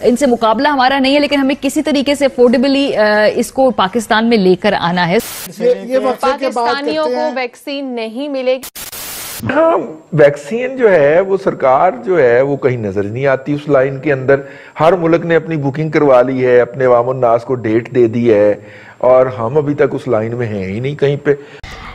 इनसे मुकाबला हमारा नहीं है, लेकिन हमें किसी तरीके से अफोर्डेबली इसको पाकिस्तान में लेकर आना है। ये पाकिस्तानियों को वैक्सीन नहीं मिलेगी। हाँ, वैक्सीन जो है वो सरकार जो है वो कहीं नजर नहीं आती उस लाइन के अंदर। हर मुल्क ने अपनी बुकिंग करवा ली है, अपने अवाम-उन-नास को डेट दे दी है और हम अभी तक उस लाइन में हैं ही नहीं कहीं पे।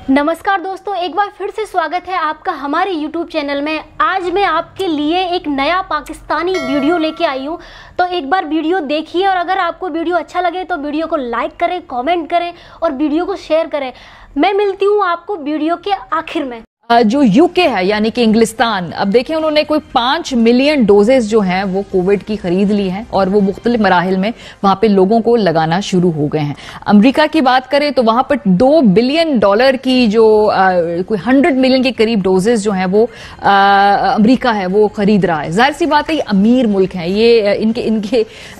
नमस्कार दोस्तों, एक बार फिर से स्वागत है आपका हमारे YouTube चैनल में। आज मैं आपके लिए एक नया पाकिस्तानी वीडियो लेके आई हूँ, तो एक बार वीडियो देखिए और अगर आपको वीडियो अच्छा लगे तो वीडियो को लाइक करें, कमेंट करें और वीडियो को शेयर करें। मैं मिलती हूँ आपको वीडियो के आखिर में। जो यूके है यानी कि इंग्लिस्तान, अब देखें उन्होंने कोई 5 मिलियन डोजेस जो हैं वो कोविड की खरीद ली हैं और वो मुख्तलिफ मराहिल में वहां पे लोगों को लगाना शुरू हो गए हैं। अमेरिका की बात करें तो वहां पर $2 बिलियन की जो कोई 100 मिलियन के करीब डोजेस जो हैं वो अमेरिका है वो खरीद रहा है। जाहिर सी बात है ये अमीर मुल्क हैं, ये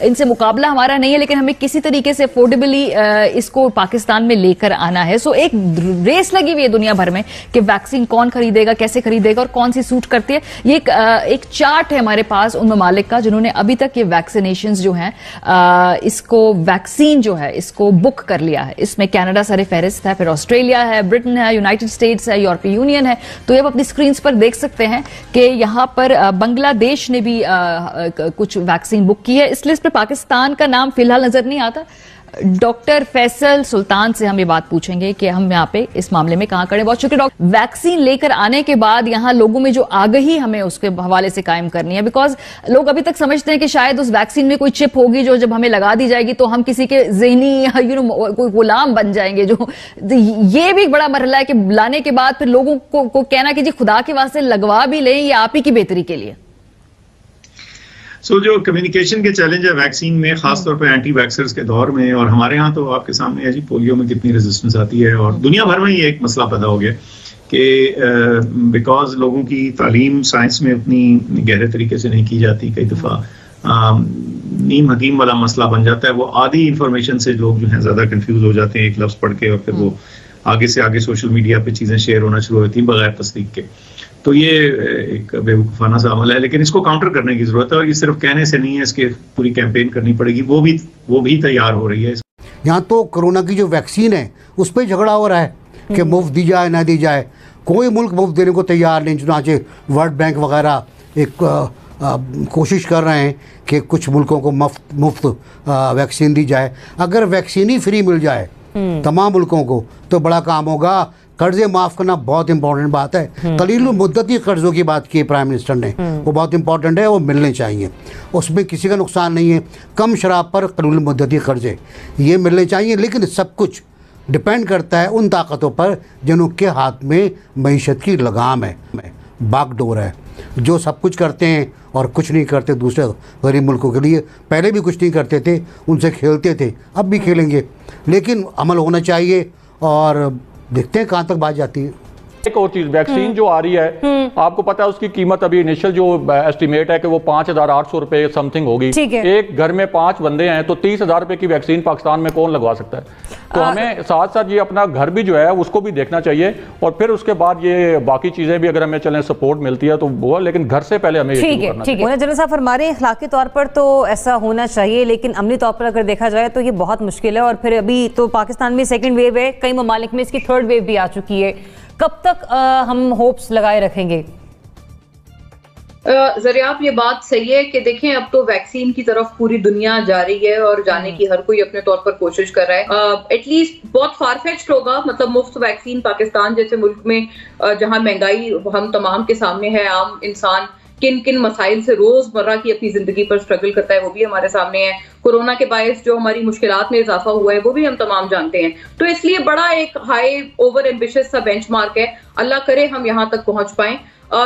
इनसे मुकाबला हमारा नहीं है, लेकिन हमें किसी तरीके से अफोर्डेबली इसको पाकिस्तान में लेकर आना है। सो एक रेस लगी हुई है दुनिया भर में कि वैक्सीन कौन खरीदेगा, कैसे खरीदेगा और कौन सी सूट करती है। ये एक चार्ट है हमारे पास उन ममालिक का जिन्होंने अभी तक ये वैक्सीनेशंस जो हैं इसको वैक्सीन जो है इसको बुक कर लिया है। इसमें कनाडा सर फहरिस्त है, फिर ऑस्ट्रेलिया है, ब्रिटेन है, यूनाइटेड स्टेट्स है, यूरोपीय यूनियन है। तो ये आप अपनी स्क्रीन पर देख सकते हैं कि यहां पर बांग्लादेश ने भी कुछ वैक्सीन बुक की है। इस लिस्ट पर पाकिस्तान का नाम फिलहाल नजर नहीं आता। डॉक्टर फैसल सुल्तान से हम ये बात पूछेंगे कि हम यहाँ पे इस मामले में कहां खड़े। बहुत शुक्रिया डॉक्टर। वैक्सीन लेकर आने के बाद यहाँ लोगों में जो आगाही हमें उसके हवाले से कायम करनी है, बिकॉज लोग अभी तक समझते हैं कि शायद उस वैक्सीन में कोई चिप होगी जो जब हमें लगा दी जाएगी तो हम किसी के ज़हनी कोई गुलाम बन जाएंगे। जो ये भी एक बड़ा मरहला है कि लाने के बाद फिर लोगों को कहना कि जी खुदा के वास्ते लगवा भी लें, ये आप ही की बेहतरी के लिए। जो कम्युनिकेशन के चैलेंज है वैक्सीन में, खासतौर पर एंटी वैक्सर्स के दौर में, और हमारे यहाँ तो आपके सामने है जी पोलियो में कितनी रेजिस्टेंस आती है और दुनिया भर में ये एक मसला पैदा हो गया कि बिकॉज लोगों की तालीम साइंस में उतनी गहरे तरीके से नहीं की जाती, कई दफ़ा नीम हकीम वाला मसला बन जाता है। वो आधी इंफॉर्मेशन से लोग जो है ज़्यादा कंफ्यूज हो जाते हैं एक लफ्ज़ पढ़ के और फिर वो आगे से आगे सोशल मीडिया पे चीज़ें शेयर होना शुरू होती हैं बगैर तस्दीक के। तो ये एक बेवकूफ़ाना सा अमल है, लेकिन इसको काउंटर करने की जरूरत है और ये सिर्फ कहने से नहीं है, इसके पूरी कैंपेन करनी पड़ेगी। वो भी तैयार हो रही है। यहाँ तो कोरोना की जो वैक्सीन है उस पर झगड़ा हो रहा है कि मुफ्त दी जाए ना दी जाए। कोई मुल्क मुफ्त देने को तैयार नहीं, चुनाचे वर्ल्ड बैंक वगैरह एक कोशिश कर रहे हैं कि कुछ मुल्कों को मुफ्त वैक्सीन दी जाए। अगर वैक्सीन ही फ्री मिल जाए तमाम मुल्कों को तो बड़ा काम होगा। कर्जे माफ़ करना बहुत इंपॉर्टेंट बात है। कलील मुद्दती कर्जों की बात की प्राइम मिनिस्टर ने, वो बहुत इंपॉर्टेंट है, वो मिलने चाहिए, उसमें किसी का नुकसान नहीं है। कम शराब पर कलील मुद्दती कर्जे ये मिलने चाहिए, लेकिन सब कुछ डिपेंड करता है उन ताकतों पर जिनके हाथ में मईशत की लगाम है, बागडोर है, जो सब कुछ करते हैं और कुछ नहीं करते दूसरे गरीब मुल्कों के लिए। पहले भी कुछ नहीं करते थे, उनसे खेलते थे, अब भी खेलेंगे, लेकिन अमल होना चाहिए और देखते हैं कहाँ तक बात जाती है। एक और चीज, वैक्सीन जो आ रही है आपको पता है उसकी कीमत अभी इनिशियल जो एस्टिमेट है कि वो 5,800 रुपए समथिंग होगी। एक घर में 5 बंदे हैं तो 30,000 रुपए की वैक्सीन पाकिस्तान में कौन लगवा सकता है। तो हमें साथ साथ ये अपना घर भी जो है उसको भी देखना चाहिए और फिर उसके बाद ये बाकी चीजें भी अगर हमें चलें सपोर्ट मिलती है तो वो, लेकिन घर से पहले हमें ठीक है। जनरल साहब फरमा रहे हैं अखलाकी तौर पर तो ऐसा होना चाहिए, लेकिन अमली तौर पर अगर देखा जाए तो ये बहुत मुश्किल है। और फिर अभी तो पाकिस्तान में सेकेंड वेव है, कई ममालिक में इसकी थर्ड वेव भी आ चुकी है। कब तक हम होप्स लगाए रखेंगे? ज़रियाब ये बात सही है कि देखें अब तो वैक्सीन की तरफ पूरी दुनिया जा रही है और जाने की हर कोई अपने तौर पर कोशिश कर रहा है। एटलीस्ट बहुत फारफेच्ड होगा, मतलब मुफ्त वैक्सीन पाकिस्तान जैसे मुल्क में जहां महंगाई हम तमाम के सामने है, आम इंसान किन किन मसाइल से रोजमर्रा की अपनी जिंदगी पर स्ट्रगल करता है वो भी हमारे सामने है। कोरोना के बायस जो हमारी मुश्किलात में इजाफा हुआ है वो भी हम तमाम जानते हैं। तो इसलिए बड़ा एक हाई ओवर एम्बिशियस सा बेंचमार्क है। अल्लाह करे हम यहाँ तक पहुंच पाएं।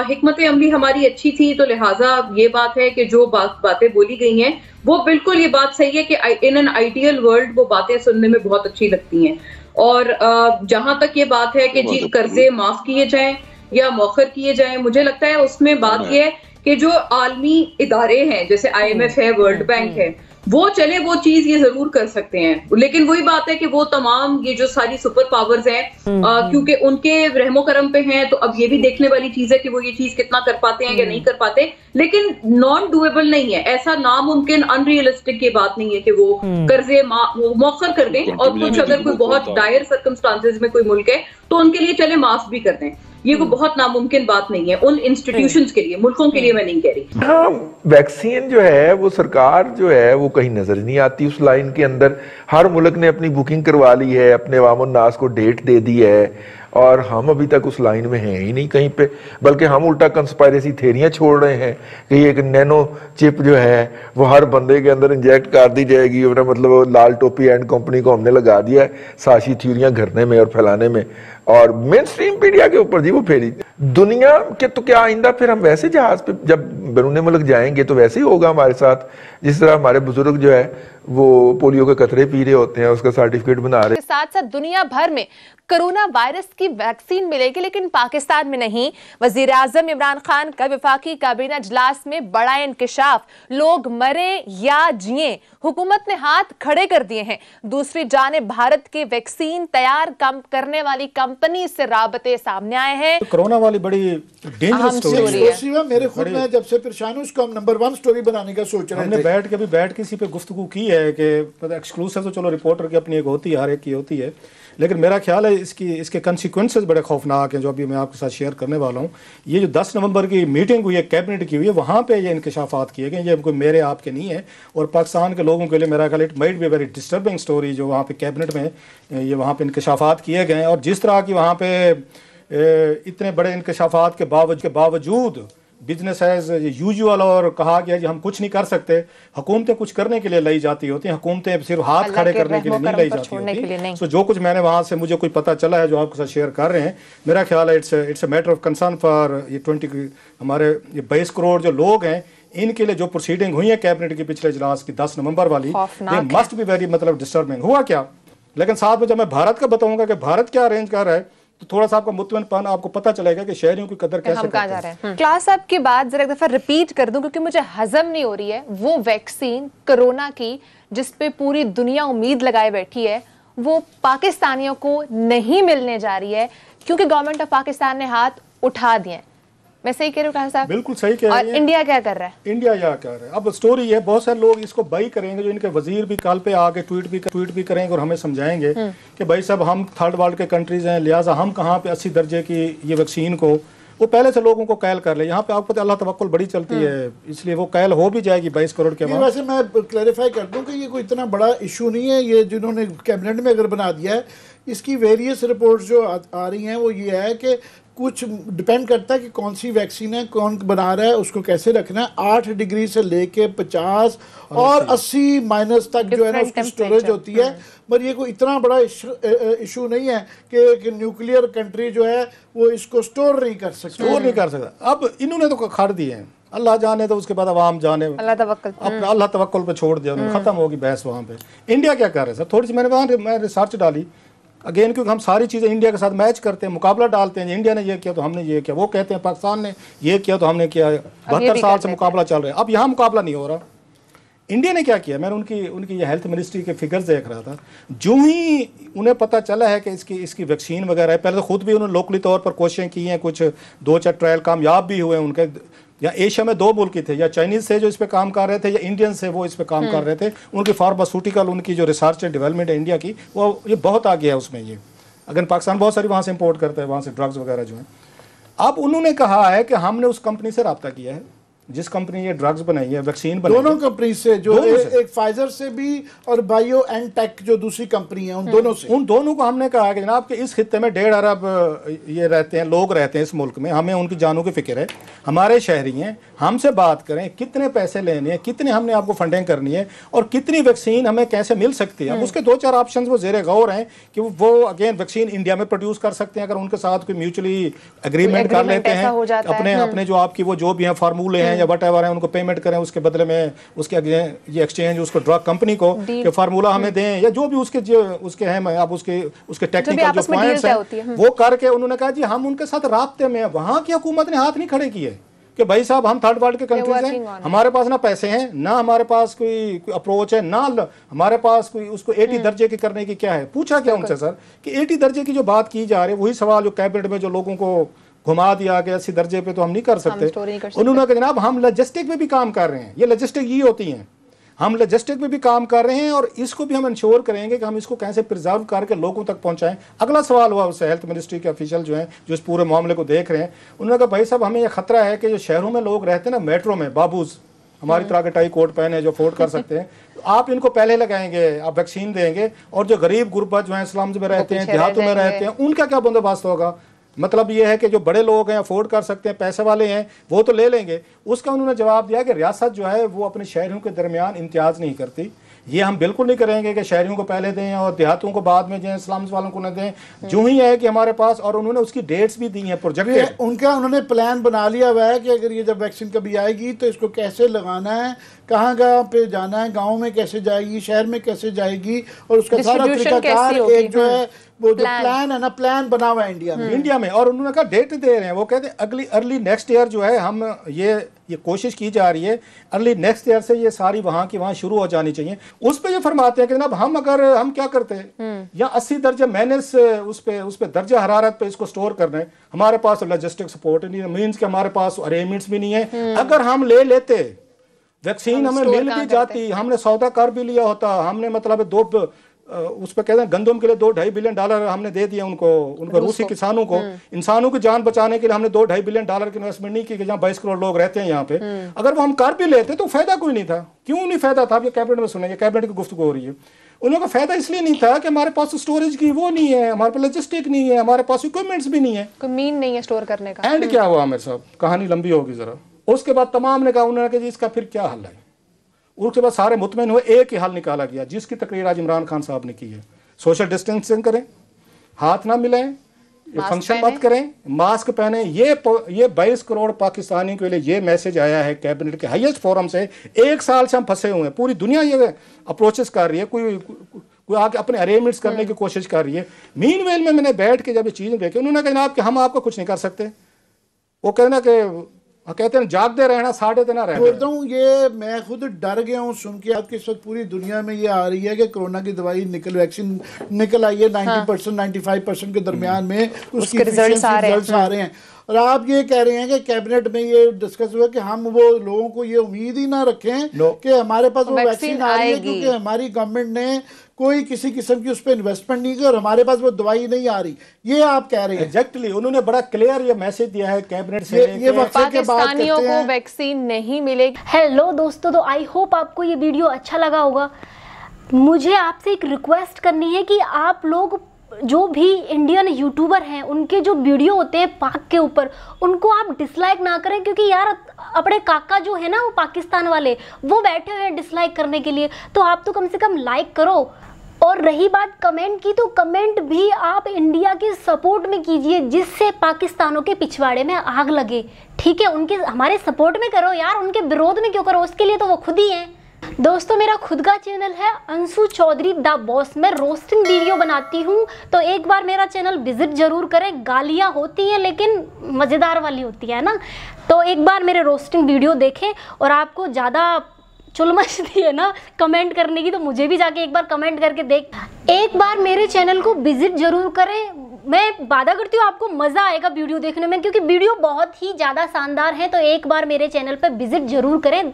हिकमत अमली हमारी अच्छी थी, तो लिहाजा ये बात है कि जो बातें बोली गई हैं वो बिल्कुल ये बात सही है कि इन एन आइडियल वर्ल्ड वो बातें सुनने में बहुत अच्छी लगती हैं। और जहां तक ये बात है कि जी कर्जे माफ किए जाएं या मौखर किए जाएं, मुझे लगता है उसमें बात यह है कि जो आलमी इदारे हैं जैसे IMF है, वर्ल्ड बैंक है, वो चले वो चीज ये जरूर कर सकते हैं, लेकिन वही बात है कि वो तमाम ये जो सारी सुपर पावर्स हैं क्योंकि उनके रहमो करम पे हैं, तो अब ये भी देखने वाली चीज है कि वो ये चीज कितना कर पाते हैं या नहीं कर पाते, लेकिन नॉन डूएबल नहीं है, ऐसा नामुमकिन अनरियलिस्टिक की बात नहीं है कि वो कर्जे मौखर कर दें, और कुछ अगर कोई बहुत डायर सर्कमस्टांसेस में कोई मुल्क है तो उनके लिए चले माफ भी कर दें, ये कोई बहुत नामुमकिन बात नहीं है उन इंस्टीट्यूशंस के लिए, मुल्कों के लिए मैं नहीं कह रही। हाँ, वैक्सीन जो है वो सरकार जो है वो कहीं नजर नहीं आती उस लाइन के अंदर। हर मुल्क ने अपनी बुकिंग करवा ली है, अपने अवाम नास को डेट दे दी है, और हम अभी तक उस लाइन में हैं ही नहीं कहीं पे, बल्कि हम उल्टा कंस्पायरेसी थेरियां छोड़ रहे हैं कि एक नैनो चिप जो है वो हर बंदे के अंदर इंजेक्ट कर दी जाएगी, मतलब लाल टोपी एंड कंपनी को हमने लगा दिया है साजिश थ्योरियां घरने में और फैलाने में, और मेन स्ट्रीम मीडिया के ऊपर जी वो फेरी दुनिया के। तो क्या आइंदा फिर हम वैसे जहाज पे जब बैरून मुल्क जाएंगे तो वैसे ही होगा हमारे साथ, जिस तरह हमारे बुजुर्ग जो है वो पोलियो के कतरे पी रहे होते हैं, उसका सर्टिफिकेट बना रहे हैं। साथ साथ दुनिया भर में कोरोना वायरस की वैक्सीन मिलेगी, लेकिन पाकिस्तान में नहीं। वजीर आजम इमरान खान का वफाकी काबीना इजलास में बड़ा इंकिशाफ, लोग मरे या जिए हुकूमत ने हाथ खड़े कर दिए हैं। दूसरी जानिब भारत के वैक्सीन तैयार करने वाली कंपनी से राबते सामने आए हैं। कोरोना वाली बड़ी डेंजरस स्टोरी है, मेरे खुद में जब से परेशान हूं उसको हम नंबर 1 स्टोरी बनाने का सोच रहे हैं। हमने बैठ के इसी पे गुफ्तगू की है कि एक्सक्लूसिव तो चलो रिपोर्टर की अपनी एक होती है, हर एक की होती है, लेकिन मेरा ख्याल है इसके कंसिक्वेंसेस बड़े खौफनाक हैं जो अभी मैं आपके साथ शेयर करने वाला हूँ। ये जो 10 नवंबर की मीटिंग हुई है कैबिनेट की हुई है, वहाँ पे ये इंकशाफात किए गए, ये कोई मेरे आपके नहीं है, और पाकिस्तान के लोगों के लिए मेरा ख्याल it might be very disturbing story जो वहाँ पे कैबिनेट में ये वहाँ पे इंकशाफात किए गए हैं। और जिस तरह की वहाँ पे इतने बड़े इंकशाफात के बावजूद बिजनेस एज यूजुअल और कहा गया कि हम कुछ नहीं कर सकते। हुकूमतें कुछ करने के लिए लाई जाती होती हैं, हुकूमतें सिर्फ हाथ खड़े करने के लिए नहीं लाई जाती होती। सो जो कुछ मैंने वहाँ से मुझे कोई पता चला है जो आपके साथ शेयर कर रहे हैं, मेरा ख्याल है it's a matter of concern for ये 20 हमारे 22 करोड़ जो लोग हैं, इनके लिए जो प्रोसीडिंग हुई है कैबिनेट की पिछले इजलास की 10 नवंबर वाली, ये मस्ट बी वेरी मतलब डिस्टर्बिंग। हुआ क्या, लेकिन साथ में जब मैं भारत का बताऊंगा कि भारत क्या अरेंज कर रहा है तो थोड़ा सा आपका मुतमईनपन आपको पता चलेगा कि शहरियों की कदर कैसे करते हैं। जा रहे हैं। क्लास साहब की बात जरा एक दफा रिपीट कर दूं क्योंकि मुझे हजम नहीं हो रही है। वो वैक्सीन कोरोना की जिस पे पूरी दुनिया उम्मीद लगाए बैठी है, वो पाकिस्तानियों को नहीं मिलने जा रही है क्योंकि गवर्नमेंट ऑफ पाकिस्तान ने हाथ उठा दिए। मैं सही कह रही हूँ कहा साहब? बिल्कुल सही कह रही हैं। और इंडिया क्या कर रहा है? इंडिया क्या कर रहा है? अब स्टोरी है, बहुत सारे लोग इसको बाई करेंगे, जो इनके वजीर भी कल पे आके ट्वीट भी करेंगे और हमें समझाएंगे कि भाई साहब हम थर्ड वर्ल्ड के कंट्रीज हैं, लिहाजा हम कहाँ पे 80 दर्जे की ये वैक्सीन को वो पहले से लोगों को कैल कर ले। यहाँ पे आपको पता अल्लाह तवक्कुल बड़ी चलती है, इसलिए वो कैल हो भी जाएगी 22 करोड़ के बाद। वैसे मैं क्लैरिफाई कर दूं कि ये कोई इतना बड़ा इशू नहीं है, ये जिन्होंने कैबिनेट में अगर बना दिया है, इसकी वेरियस रिपोर्ट्स जो आ रही हैं वो ये है कि कुछ डिपेंड करता है कि कौन सी वैक्सीन है, कौन बना रहा है, उसको कैसे रखना है। 8 डिग्री से लेके 50 और 80 माइनस तक जो है ना उसकी स्टोरेज होती है। पर ये कोई इतना बड़ा इशू नहीं है कि न्यूक्लियर कंट्री जो है वो इसको स्टोर नहीं कर सकता। अब इन्होंने तो खड़ दिए हैं, अल्लाह जाने तो उसके बाद अवाम जाने, अल्लाह तवक्कुल पे छोड़ दिया, खत्म होगी बहस वहाँ पे। इंडिया क्या कर रहे हैं सर? थोड़ी सी मैं रिसर्च डाली अगेन, क्योंकि हम सारी चीज़ें इंडिया के साथ मैच करते हैं, मुकाबला डालते हैं। इंडिया ने ये किया तो हमने ये किया, वो कहते हैं पाकिस्तान ने ये किया तो हमने किया। 72 साल से मुकाबला चल रहा है, अब यहाँ मुकाबला नहीं हो रहा। इंडिया ने क्या किया, मैंने उनकी ये हेल्थ मिनिस्ट्री के फिगर्स देख रहा था। जो ही उन्हें पता चला है कि इसकी वैक्सीन वगैरह है, पहले तो खुद भी उन्होंने लोकली तौर पर कोशिशें की हैं, कुछ 2-4 ट्रायल कामयाब भी हुए उनके। या एशिया में 2 मुल्क थे, या चाइनीज से जो इस पे काम कर रहे थे, या इंडियन से वो इस पे काम कर रहे थे। उनकी फार्मास्यूटिकल उनकी जो रिसर्च एंड डेवलपमेंट है इंडिया की, वो ये बहुत आगे है उसमें। ये अगर पाकिस्तान बहुत सारी वहाँ से इंपोर्ट करता है, वहाँ से ड्रग्स वगैरह जो हैं। अब उन्होंने कहा है कि हमने उस कंपनी से रब्ता किया है जिस कंपनी ये ड्रग्स बनाई है, वैक्सीन बनाई है, दोनों कंपनी से, जो एक फाइजर से भी और बायो एंड टेक जो दूसरी कंपनी है, उन दोनों को हमने कहा कि जनाब कि इस खित्ते में 1.5 अरब ये रहते हैं, लोग रहते हैं इस मुल्क में, हमें उनकी जानों की फिक्र है, हमारे शहरी हैं, हमसे बात करें कितने पैसे लेने हैं, कितने हमने आपको फंडिंग करनी है और कितनी वैक्सीन हमें कैसे मिल सकती है। अब उसके 2-4 ऑप्शन वो जेर गौर हैं कि वो अगेन वैक्सीन इंडिया में प्रोड्यूस कर सकते हैं अगर उनके साथ कोई म्यूचुअली एग्रीमेंट कर लेते हैं, अपने जो आपकी वो जो भी हैं फार्मूले हैं या वट एवर है, उनको पेमेंट करें, उसके बदले में उसके ये एक्सचेंज उसको ड्रग कंपनी को कि फार्मूला हमें दें, या जो भी उसके हैं आप उसके टेक्निकल जो पॉइंट्स हैं वो करके उन्होंने कहा जी हम उनके साथ राब्ते में हैं। वहाँ की हुकूमत ने हाथ नहीं खड़े किए कि भाई साहब हम थर्ड वर्ल्ड के कंट्रीज हैं, हमारे पास ना पैसे हैं, ना हमारे पास कोई अप्रोच है, ना हमारे पास कोई उसको 80 दर्जे की करने की क्या है। पूछा क्या उनसे सर कि 80 दर्जे की जो बात की जा रही है, वही सवाल जो कैबिनेट में जो लोगों को घुमा दिया कि 80 दर्जे पे तो हम नहीं कर सकते। उन्होंने कहा जनाब हम लॉजिस्टिक में भी काम कर रहे हैं, ये लॉजिस्टिक ये होती हैं, हम लॉजिस्टिक में भी काम कर रहे हैं और इसको भी हम इंश्योर करेंगे कि हम इसको कैसे प्रिजर्व करके लोगों तक पहुंचाएं। अगला सवाल हुआ उससे हेल्थ मिनिस्ट्री के ऑफिशियल जो हैं जो इस पूरे मामले को देख रहे हैं, उन्होंने कहा भाई साहब हमें यह खतरा है कि जो शहरों में लोग रहते हैं ना, मेट्रो में बाबूज हमारी तरह के टाई कोट पहने जो अफोर्ड कर सकते हैं, तो आप इनको पहले लगाएंगे, आप वैक्सीन देंगे, और जो गरीब गुरबा जो है स्लम्स में रहते हैं, देहातों में रहते हैं, उनका क्या बंदोबस्त होगा। मतलब ये है कि जो बड़े लोग हैं, अफोर्ड कर सकते हैं, पैसे वाले हैं, वो तो ले लेंगे। उसका उन्होंने जवाब दिया कि रियासत जो है वो अपने शहरियों के दरमियान इम्तियाज़ नहीं करती, ये हम बिल्कुल नहीं करेंगे कि शहरियों को पहले दें और देहातों को बाद में दें, स्लम्स वालों को न दें। जो ही है कि हमारे पास, और उन्होंने उसकी डेट्स भी दी हैं, प्रोजेक्ट उन्होंने प्लान बना लिया हुआ है कि अगर ये जब वैक्सीन कभी आएगी तो इसको कैसे लगाना है, कहाँ कहाँ पे जाना है, गाँव में कैसे जाएगी, शहर में कैसे जाएगी, और उसका सारा तरीकाकार एक जो है वो जो प्लान है ना, प्लान बना हुआ है इंडिया में। और उन्होंने कहा डेट दे रहे हैं, वो कहते हैं अर्ली नेक्स्ट ईयर जो है हम ये कोशिश की जा रही है, अर्ली नेक्स्ट ईयर से ये सारी वहाँ की वहाँ शुरू हो जानी चाहिए। उस पर ये फरमाते हैं कि जनाब हम क्या करते हैं या 80 दर्जे माइनस उस पे दर्जा हरारत पे इसको स्टोर करना है, हमारे पास लॉजिस्टिक सपोर्ट नहीं है, मीन्स के हमारे पास अरेंजमेंट्स भी नहीं है। अगर हम ले लेते वैक्सीन, हमें मिल भी जाती, हमने सौदा कर भी लिया होता, हमने मतलब उस पर कहते हैं गंदम के लिए $2-2.5 बिलियन हमने दे दिया उनको रूसी किसानों को। इंसानों की जान बचाने के लिए हमने $2-2.5 बिलियन की इन्वेस्टमेंट नहीं की कि जहाँ 22 करोड़ लोग रहते हैं यहाँ पे। अगर वो हम कर भी लेते तो फायदा कोई नहीं था। क्यों नहीं फायदा था, ये कैबिनेट में सुनेंगे, कैबिनेट की गुफ्तगू हो रही है। उन्होंने फायदा इसलिए नहीं था कि हमारे पास स्टोरेज की वो नहीं है, हमारे पास लॉजिस्टिक नहीं है, हमारे पास इक्विपमेंट्स भी नहीं है, मीन नहीं है स्टोर करने का। एंड क्या हुआ मेरे साहब, कहानी लंबी होगी जरा। उसके बाद तमाम ने कहा, उन्होंने कहा इसका फिर क्या हल है। उसके बाद सारे मुतमईन हुए, एक ही हल निकाला गया जिसकी तकरीर आज इमरान खान साहब ने की है। सोशल डिस्टेंसिंग करें, हाथ ना मिलाएं, फंक्शन मत करें, मास्क पहने। ये 22 करोड़ पाकिस्तानी के लिए ये मैसेज आया है कैबिनेट के हाईएस्ट फोरम से। 1 साल से हम फंसे हुए हैं, पूरी दुनिया ये अप्रोचेस कर रही है, कोई आके अपने अरेंजमेंट्स करने की कोशिश कर रही है। मीनवेल में मैंने बैठ के जब ये चीज़ें देखी, उन्होंने कहा जनाब कि हम आपको कुछ नहीं कर सकते। वो कहना कि कहते हैं जागते रहना, साढ़े देना रहना। बोलता हूँ ये मैं खुद डर गया हूँ सुन के। आपके इस वक्त पूरी दुनिया में ये आ रही है कि कोरोना की दवाई वैक्सीन निकल आई है 90% 95% के दरमियान में उसके रिजल्ट्स आ रहे हैं। और आप ये कह रहे हैं कि कैबिनेट में ये डिस्कस हुआ कि हम वो लोगों को ये उम्मीद ही ना रखें कि हमारे पास वो वैक्सीन आ रही है, क्योंकि हमारी गवर्नमेंट ने कोई किसी किस्म की उस पर इन्वेस्टमेंट नहीं की और हमारे पास वो दवाई नहीं आ रही। ये आप कह रहे हैं। एग्जैक्टली, उन्होंने बड़ा क्लियर ये मैसेज दिया है कैबिनेट से, ये पाकिस्तानियों को वैक्सीन नहीं मिलेगी। हेलो दोस्तों, तो आई होप आपको ये वीडियो अच्छा लगा होगा। मुझे आपसे एक रिक्वेस्ट करनी है कि आप लोग जो भी इंडियन यूट्यूबर हैं उनके जो वीडियो होते हैं पाक के ऊपर, उनको आप डिसलाइक ना करें, क्योंकि यार अपने काका जो है ना वो पाकिस्तान वाले, वो बैठे हुए हैं डिसलाइक करने के लिए, तो आप तो कम से कम लाइक करो। और रही बात कमेंट की, तो कमेंट भी आप इंडिया के सपोर्ट में कीजिए, जिससे पाकिस्तानों के पिछवाड़े में आग लगे। ठीक है, उनके हमारे सपोर्ट में करो यार, उनके विरोध में क्यों करो, उसके लिए तो वो खुद ही हैं। दोस्तों मेरा खुद का चैनल है अंशु चौधरी द बॉस, मैं रोस्टिंग वीडियो बनाती हूँ, तो एक बार मेरा चैनल विजिट जरूर करें। गालियाँ होती हैं लेकिन मज़ेदार वाली होती है ना, तो एक बार मेरे रोस्टिंग वीडियो देखें। और आपको ज़्यादा चुल मचती है ना कमेंट करने की, तो मुझे भी जाके एक बार कमेंट करके एक बार मेरे चैनल को विजिट जरूर करें। मैं वादा करती हूँ आपको मज़ा आएगा वीडियो देखने में, क्योंकि वीडियो बहुत ही ज़्यादा शानदार है। तो एक बार मेरे चैनल पर विजिट जरूर करें।